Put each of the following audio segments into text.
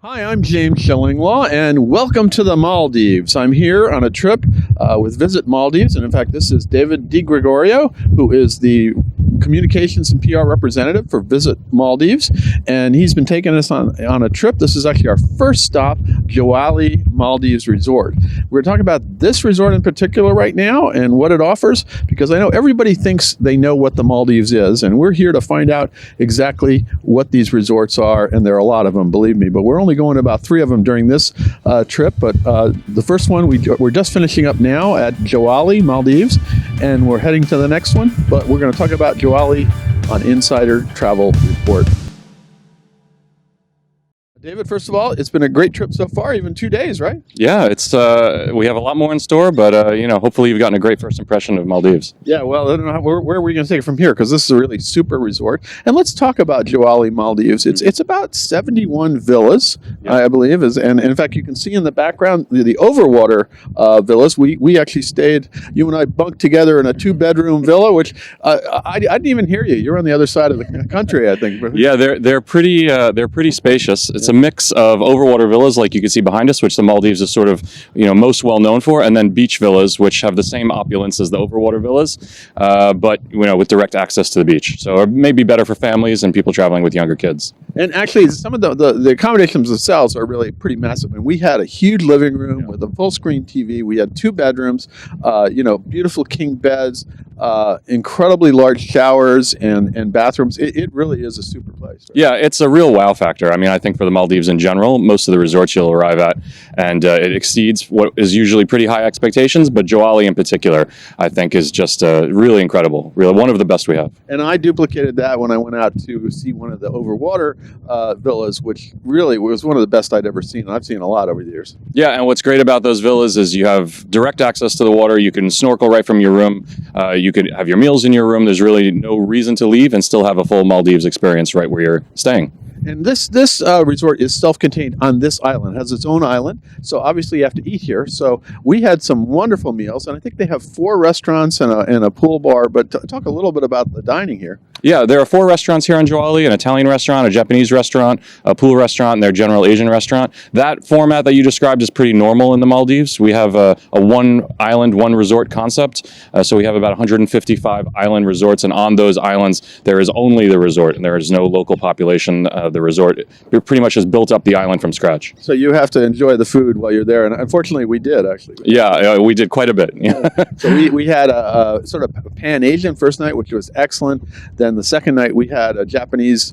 Hi, I'm James Shillinglaw, and welcome to the Maldives. I'm here on a trip with Visit Maldives, and in fact, this is David DiGregorio, who is the communications and PR representative for Visit Maldives, and he's been taking us on a trip. This is actually our first stop, Joali Maldives Resort. We're talking about this resort in particular right now and what it offers, because I know everybody thinks they know what the Maldives is, and we're here to find out exactly what these resorts are, and there are a lot of them, believe me, but we're only going to about 3 of them during this trip. But the first one, we're just finishing up now at Joali, Maldives, and we're heading to the next one. But we're going to talk about Joali on Insider Travel Report. David, first of all, it's been a great trip so far, even 2 days, right? Yeah, it's we have a lot more in store, but hopefully you've gotten a great first impression of Maldives. Yeah, well, I don't know where are we going to take it from here? Because this is a really super resort. And let's talk about Joali Maldives. It's about 71 villas, yeah. I believe, and in fact, you can see in the background the overwater villas. We actually stayed. You and I bunked together in a 2-bedroom villa, which I didn't even hear you. You're on the other side of the country, I think. Yeah, they're pretty spacious. It's a mix of overwater villas like you can see behind us, which the Maldives is sort of most well known for, and then beach villas, which have the same opulence as the overwater villas, but with direct access to the beach. So it may be better for families and people traveling with younger kids. And actually, some of the accommodations themselves are really pretty massive. And we had a huge living room with a full screen TV. We had 2 bedrooms, beautiful king beds, incredibly large showers and bathrooms. It really is a super place. Right? Yeah, it's a real wow factor. I mean, I think for the Maldives in general, most of the resorts you'll arrive at, and it exceeds what is usually pretty high expectations, but Joali in particular, I think, is just really incredible. Really one of the best we have. And I duplicated that when I went out to see one of the overwater villas, which really was one of the best I'd ever seen. I've seen a lot over the years. Yeah, and what's great about those villas is you have direct access to the water. You can snorkel right from your room. You could have your meals in your room. There's really no reason to leave and still have a full Maldives experience right where you're staying. And this resort is self-contained on this island. It has its own island, so obviously you have to eat here. So we had some wonderful meals, and I think they have 4 restaurants and a pool bar. But talk a little bit about the dining here. Yeah, there are 4 restaurants here in Joali: an Italian restaurant, a Japanese restaurant, a pool restaurant, and their general Asian restaurant. That format that you described is pretty normal in the Maldives. We have a one island, one resort concept. So we have about 155 island resorts, and on those islands, there is only the resort, and there is no local population. The resort pretty much has built up the island from scratch. So you have to enjoy the food while you're there, and unfortunately we did, actually. Yeah, we did quite a bit. Yeah. So we had a sort of Pan-Asian first night, which was excellent. Then the second night we had a Japanese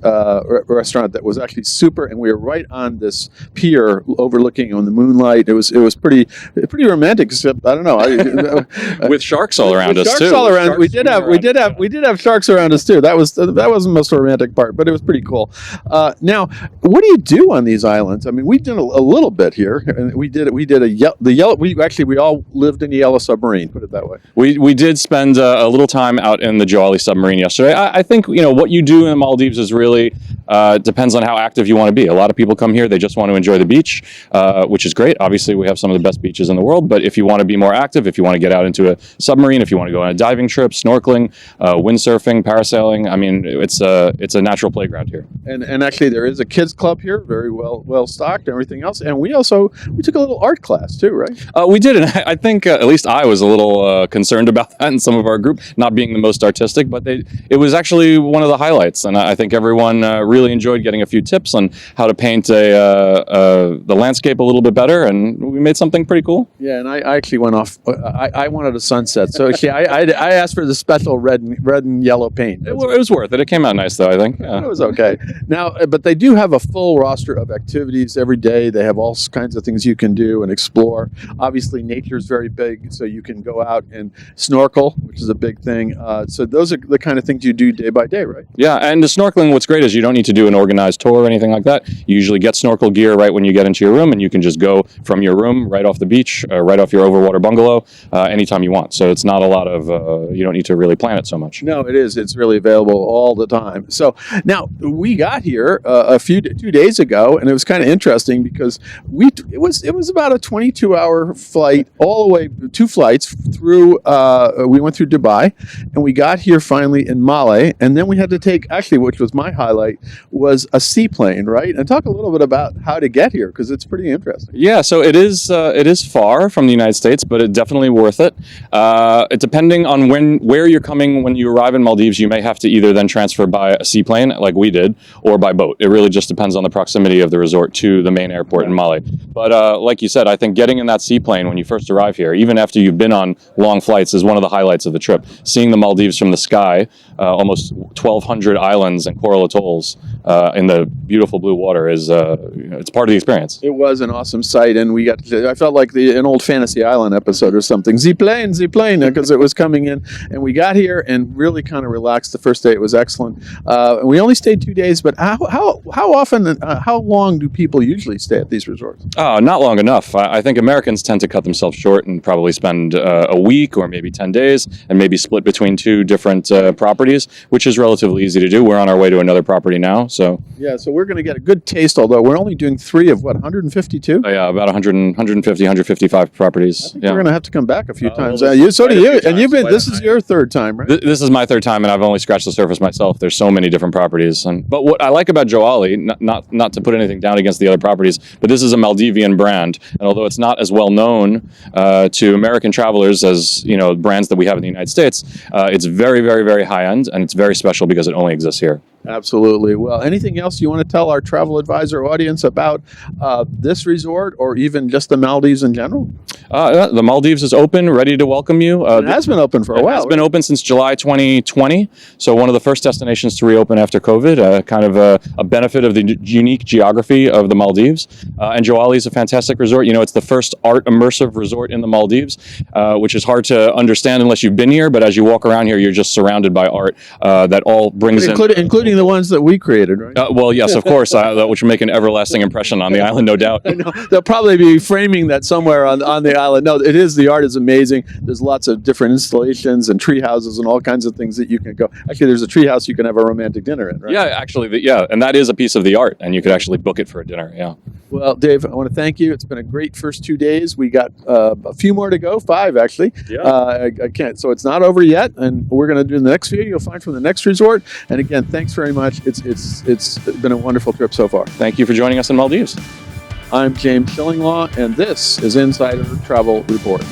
restaurant that was actually super, and we were right on this pier overlooking on the moonlight. It was pretty romantic, except I don't know. With sharks all around us too. Sharks all around. We did have sharks around us too. That wasn't the most romantic part, but it was pretty cool. Now, what do you do on these islands? I mean, we've done a little bit here, and we all lived in the Yellow Submarine. Put it that way. We did spend a little time out in the Joali submarine yesterday. I think what you do in the Maldives is really depends on how active you want to be. A lot of people come here; they just want to enjoy the beach, which is great. Obviously, we have some of the best beaches in the world. But if you want to be more active, if you want to get out into a submarine, if you want to go on a diving trip, snorkeling, windsurfing, parasailing, I mean, it's a natural playground here. And actually, there is a kids club here, very well stocked, and everything else. And we took a little art class too, right? We did, and I think at least I was a little concerned about that in some of our group, not being the most artistic, but it was actually one of the highlights, and I think everyone really enjoyed getting a few tips on how to paint the landscape a little bit better, and we made something pretty cool. Yeah, and I actually went off. I wanted a sunset, so actually I asked for the special red and yellow paint. It was worth it. It came out nice, though. I think. Yeah. It was okay. Now, but they do have a full roster of activities every day. They have all kinds of things you can do and explore. Obviously, nature is very big, so you can go out and snorkel, which is a big thing. So those are the kind of things you do day by day, right? Yeah, and the snorkeling, what's great is you don't need to do an organized tour or anything like that. You usually get snorkel gear right when you get into your room, and you can just go from your room right off the beach, right off your overwater bungalow, anytime you want. So it's not a lot of, you don't need to really plan it so much. No, it is. It's really available all the time. So now we got here here 2 days ago, and it was kind of interesting because it was about a 22-hour flight all the way, 2 flights through. We went through Dubai, and we got here finally in Male, and then we had to take, actually, which was my highlight, was a seaplane, right? And talk a little bit about how to get here, because it's pretty interesting. Yeah, so it is far from the United States, but it's definitely worth it. Depending on where you're coming when you arrive in Maldives, you may have to either then transfer by a seaplane, like we did, or by boat. It really just depends on the proximity of the resort to the main airport in Male. But like you said, I think getting in that seaplane when you first arrive here, even after you've been on long flights, is one of the highlights of the trip. Seeing the Maldives from the sky, almost 1,200 islands and coral atolls in the beautiful blue water is it's part of the experience. It was an awesome sight, and I felt like an old Fantasy Island episode or something. Zplane, because it was coming in, and we got here and really kind of relaxed. The first day it was excellent. And we only stayed 2 days, but how long do people usually stay at these resorts? Not long enough. I think Americans tend to cut themselves short and probably spend a week or maybe 10 days, and maybe split between 2 different properties, which is relatively easy to do. We're on our way to another property now, so we're going to get a good taste. Although we're only doing 3 of 152. Yeah, about 150, 155 properties. I think we're going to have to come back a few times. Well, So do you, and you've been. This is your 3rd time, right? This is my 3rd time, and I've only scratched the surface myself. There's so many different properties, but what I like about Joali, not to put anything down against the other properties, but this is a Maldivian brand, and although it's not as well known to American travelers as brands that we have in the United States, it's very, very, very high end, and it's very special because it only exists here. Absolutely. Well, anything else you want to tell our travel advisor audience about this resort, or even just the Maldives in general? The Maldives is open, ready to welcome you. It has been open for a while. It has been open since July 2020, so one of the first destinations to reopen after COVID, kind of a benefit of the unique geography of the Maldives. And Joali is a fantastic resort. It's the first art immersive resort in the Maldives, which is hard to understand unless you've been here, but as you walk around here, you're just surrounded by art that all brings including the ones that we created, right? Well, yes, of course, which will make an everlasting impression on the island, no doubt. I know. They'll probably be framing that somewhere on the island. No, the art is amazing. There's lots of different installations and tree houses and all kinds of things that you can go. Actually, there's a tree house you can have a romantic dinner in, right? Yeah, actually, and that is a piece of the art, and you could actually book it for a dinner, yeah. Well, Dave, I want to thank you. It's been a great first 2 days. We got a few more to go, 5 actually. Yeah. I can't, so it's not over yet, and we're going to do the next video you'll find from the next resort. And again, thanks very much. It's been a wonderful trip so far. Thank you for joining us in Maldives. I'm James Shillinglaw, and this is Insider Travel Report.